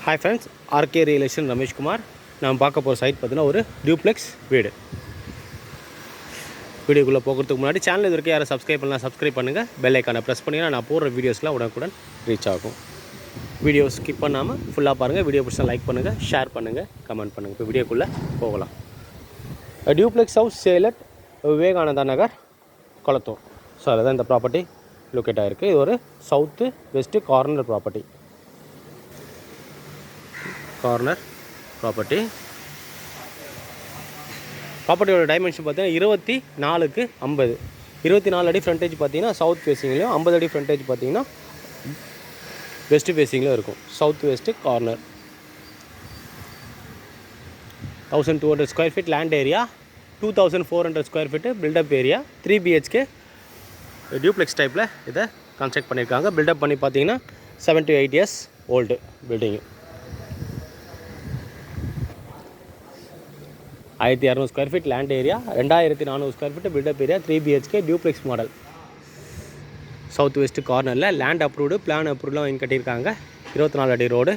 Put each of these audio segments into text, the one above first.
Hi friends, RK ரியலேஷன் ரமேஷ்குமார். நான் பார்க்க போகிற சைட் பார்த்தீங்கன்னா ஒரு டியூப்ளெக்ஸ் வீடு. வீடியோக்குள்ளே போகிறதுக்கு முன்னாடி சேனல் இது வரைக்கும் யாரும் சப்ஸ்கிரைப் பண்ணலாம், சப்ஸ்கிரைப் பண்ணுங்கள். பெல் ஐக்கானை ப்ரெஸ் பண்ணிங்கன்னா நான் போடுற வீடியோஸ்லாம் உடனுக்குடன் ரீச் ஆகும். வீடியோ ஸ்கிப் பண்ணாமல் ஃபுல்லாக பாருங்கள். வீடியோ பிடிச்சா லைக் பண்ணுங்கள், ஷேர் பண்ணுங்கள், கமெண்ட் பண்ணுங்கள். இப்போ வீடியோக்குள்ளே போகலாம். Duplex house sale at Vivekananda Nagar, Kolathur. So அதில் தான் இந்த ப்ராப்பர்ட்டி லொக்கேட் ஆகிருக்கு. இது ஒரு சவுத்து வெஸ்ட்டு கார்னர் ப்ராப்பர்ட்டி. ப்ராப்பர்ட்டியோட டைமென்ஷன் பார்த்தீங்கன்னா 24x50. 24 அடி ஃப்ரண்டேஜ் பார்த்தீங்கன்னா சவுத் ஃபேஸிங்லேயும், 50 அடி ஃப்ரண்டேஜ் பார்த்தீங்கன்னா வெஸ்ட் ஃபேஸிங்லேயும் இருக்கும். South west corner. 1200 square feet land area, 2400 square feet built up area, 3 BHK duplex டைப்பில் இதை கன்ஸ்ட்ரக்ட் பண்ணியிருக்காங்க. பில்டப் பண்ணி பார்த்தீங்கன்னா 7 to 8 years old building. 1200 square feet land area, 2400 square feet built up area, 3 BHK duplex model. South west கார்னரில் land approved, plan அப்ரூவ்லாம் வாங்கி கட்டியிருக்காங்க. 24 அடி ரோடு.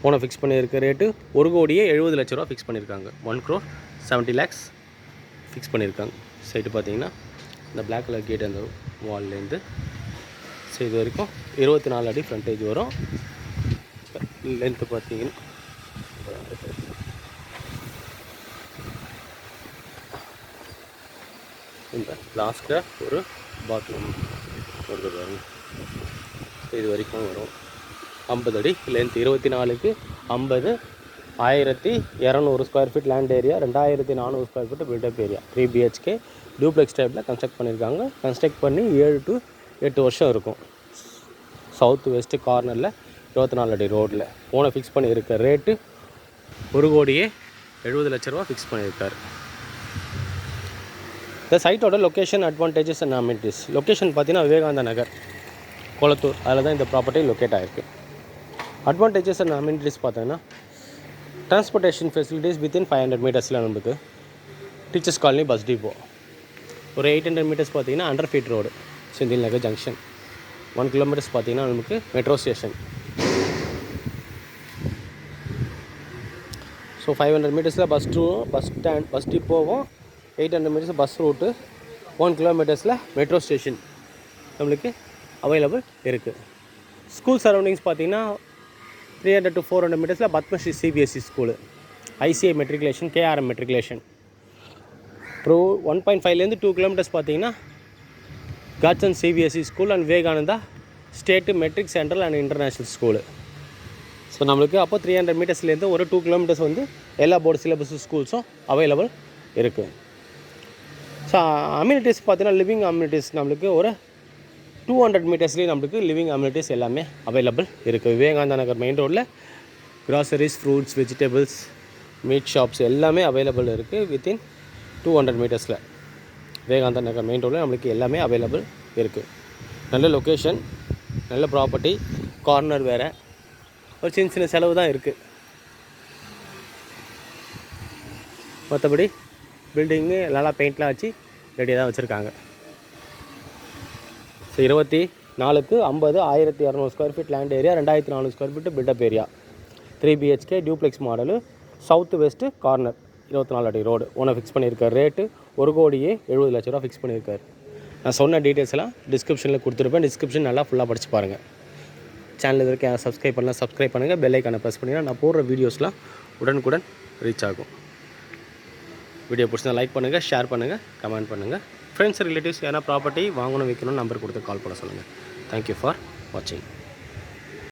போன ஃபிக்ஸ் பண்ணியிருக்க ரேட்டு 1,70,00,000 ஃபிக்ஸ் பண்ணியிருக்காங்க. 1,70,00,000 ஃபிக்ஸ் பண்ணியிருக்காங்க. சைட்டு பார்த்தீங்கன்னா இந்த பிளாக் கலர் கேட் அந்த வால்லேருந்து இது வரைக்கும் 24 அடி ஃப்ரண்டேஜ் வரும். லென்த்து பார்த்தீங்கன்னா இந்த லாஸ்ட்டில் ஒரு பாத்ரூம் வருது பாருங்க. இது வரைக்கும் வரும் 50 அடி லென்த். 24க்கு 50, 1200 square feet land area, 2400 square feet built up area, 3 BHK duplex டைப்பில் கன்ஸ்ட்ரக்ட் பண்ணியிருக்காங்க. கன்ஸ்ட்ரக்ட் பண்ணி 7 to 8 வருஷம் இருக்கும். சவுத் வெஸ்ட்டு கார்னரில் 24 அடி ரோட்டில். போன ஃபிக்ஸ் பண்ணியிருக்க ரேட்டு 1,70,00,000 ஃபிக்ஸ் பண்ணியிருக்காரு. இந்த சைட்டோட location, advantages and amenities. Location பார்த்தீங்கன்னா விவேகானந்தா நகர், கொளத்தூர். அதில் தான் இந்த ப்ராப்பர்ட்டி லொக்கேட் ஆகிருக்கு. அட்வான்டேஜஸ் அண்ட் அமெனிட்டிஸ் பார்த்தீங்கன்னா டிரான்ஸ்போர்ட்டேஷன் ஃபெசிலிட்டிஸ் வித்தின் 500 மீட்டர்ஸில் நமக்கு டீச்சர்ஸ் காலனி, பஸ் டிப்போ. ஒரு 800 மீட்டர்ஸ் பார்த்தீங்கன்னா 100 feet road, Senthil Nagar junction. 1 kilometers பார்த்தீங்கன்னா நமக்கு மெட்ரோ ஸ்டேஷன். ஸோ 500 மீட்டர்ஸில் பஸ் ஸ்டாண்ட், பஸ் டிப்போவும், 800 மீட்டர்ஸ் பஸ் ரூட்டு, 1 கிலோமீட்டர்ஸில் மெட்ரோ ஸ்டேஷன் நம்மளுக்கு அவைலபிள் இருக்குது. ஸ்கூல் சரௌண்டிங்ஸ் பார்த்திங்கன்னா 300 to 400 மீட்டர்ஸில் Padmashri CBSE school, ICI matriculation, KRM matriculation. அப்புறம் 1.5லேருந்து 2 கிலோமீட்டர்ஸ் பார்த்திங்கன்னா Godson CBSE school and Vivekananda state matric central and international school. So நம்மளுக்கு அப்போ 300 மீட்டர்ஸ்லேருந்து ஒரு 2 கிலோமீட்டர்ஸ் வந்து எல்லா போர்டு சிலபஸ் ஸ்கூல்ஸும் அவைலபிள் இருக்குது. ஸோ அம்யூனிட்டிஸ் பார்த்தீங்கன்னா லிவிங் அம்யூனிட்டிஸ் நம்மளுக்கு ஒரு 200 மீட்டர்ஸ்லேயே நம்மளுக்கு லிவிங் அம்யூனிட்டிஸ் எல்லாமே அவைலபிள் இருக்குது. விவேகானந்தா நகர் மெயின் ரோட்டில் groceries, fruits, vegetables, meet shops எல்லாமே அவைலபிள் இருக்குது. வித்தின் 200 மீட்டர்ஸில் விவேகானந்தா நகர் மெயின் ரோட்டில் நம்மளுக்கு எல்லாமே அவைலபிள் இருக்குது. நல்ல லொக்கேஷன், நல்ல ப்ராப்பர்ட்டி, கார்னர் வேறு. ஒரு சின்ன சின்ன செலவு தான் இருக்குது. மற்றபடி பில்டிங்கு நல்லா பெயிண்ட்லாம் வச்சு ரெடியாக தான் வச்சுருக்காங்க. ஸோ 24க்கு 50, 1200 square feet land area, 2400 square feet built up area, 3 BHK duplex model, south west corner, 24 அடி ரோடு. ஓனை ஃபிக்ஸ் பண்ணியிருக்கார். ரேட்டு 1,70,00,000 ஃபிக்ஸ் பண்ணியிருக்காரு. நான் சொன்ன டீட்டெயில்ஸ் எல்லாம் டிஸ்கிரிப்ஷனில் கொடுத்துருப்பேன். டிஸ்கிரிப்ஷன் நல்லா ஃபுல்லாக படித்து பாருங்கள். சேனல் இது வரைக்கும் சப்ஸ்கிரைப் பண்ணலாம், சப்ஸ்கிரைப் பண்ணுங்கள். பெல் ஐக்கானை ப்ரெஸ் பண்ணிங்கன்னா நான் போடுற வீடியோஸ்லாம் உடனுக்குடன் ரீச் ஆகும். வீடியோ பிடிச்சா லைக் பண்ணுங்கள், ஷேர் பண்ணுங்கள், கமெண்ட் பண்ணுங்கள். ஃப்ரெண்ட்ஸ், ரிலேட்டிவ்ஸ் யாரா ப்ராப்பர்ட்டி வாங்கணும், விற்கணும், நம்பர் கொடுத்து கால் பண்ண சொல்லுங்கள். தேங்க்யூ ஃபார் வாட்சிங்.